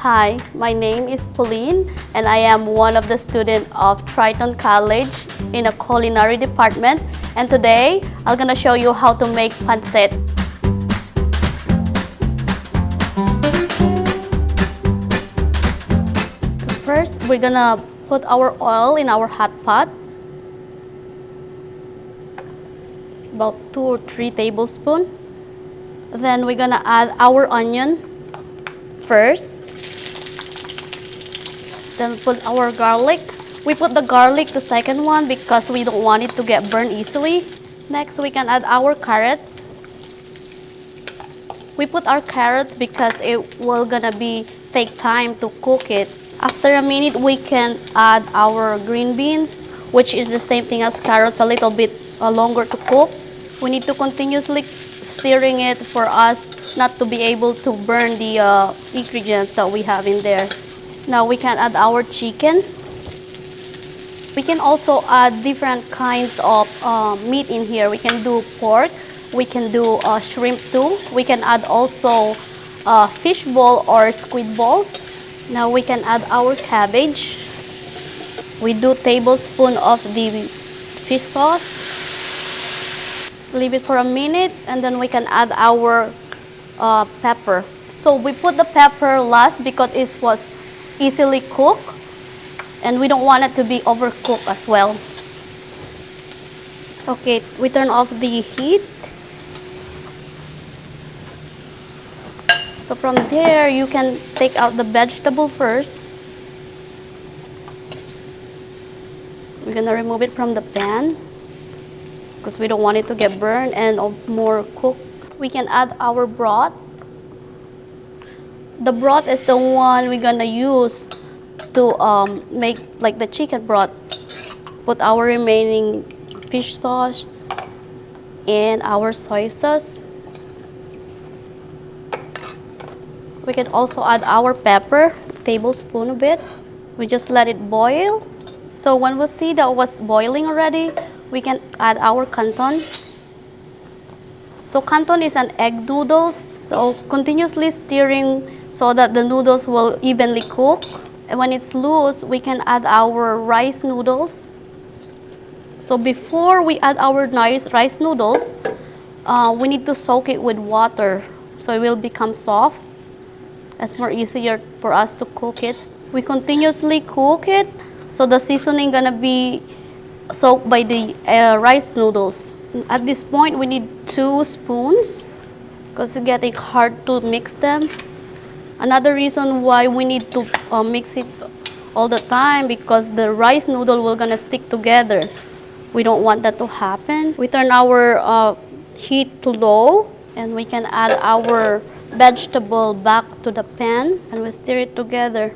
Hi, my name is Pauline and I am one of the students of Triton College in a culinary department, and today I'm gonna show you how to make pancit. First, we're gonna put our oil in our hot pot, about 2 or 3 tablespoons. Then we're gonna add our onion first. Then put our garlic. We put the garlic, the second one, because we don't want it to get burned easily. Next, we can add our carrots. We put our carrots because it will gonna take time to cook it. After a minute, we can add our green beans, which is the same thing as carrots, a little bit longer to cook. We need to continuously stirring it for us not to be able to burn the ingredients that we have in there. Now we can add our chicken. We can also add different kinds of meat in here. We can do pork, we can do shrimp too. We can add also fish ball or squid balls. Now we can add our cabbage. We do tablespoon of the fish sauce. Leave it for a minute and then we can add our pepper. So we put the pepper last because it was easily cooked and we don't want it to be overcooked as well. Okay, we turn off the heat. So from there you can take out the vegetable first. We're gonna remove it from the pan because we don't want it to get burned and more cooked. We can add our broth. The broth is the one we're gonna use to make like the chicken broth. Put our remaining fish sauce and our soy sauce. We can also add our pepper, tablespoon of it. We just let it boil. So when we see that it was boiling already, we can add our canton. So canton is an egg noodles. So continuously stirring so that the noodles will evenly cook. And when it's loose, we can add our rice noodles. So before we add our rice noodles, we need to soak it with water so it will become soft. It's more easier for us to cook it. We continuously cook it so the seasoning gonna be soaked by the rice noodles. At this point, we need 2 spoons because it's getting hard to mix them. Another reason why we need to mix it all the time because the rice noodle will gonna stick together. We don't want that to happen. We turn our heat to low and we can add our vegetable back to the pan and we stir it together.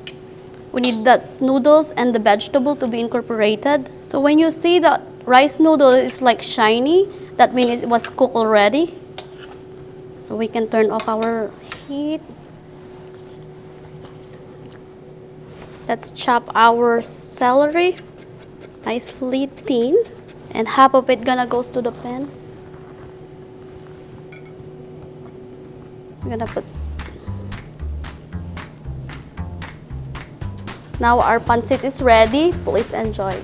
We need the noodles and the vegetable to be incorporated. So when you see that rice noodle is like shiny, that means it was cooked already. So we can turn off our heat. Let's chop our celery nicely thin, and half of it gonna goes to the pan. I'm gonna put. Now our pancit is ready. Please enjoy.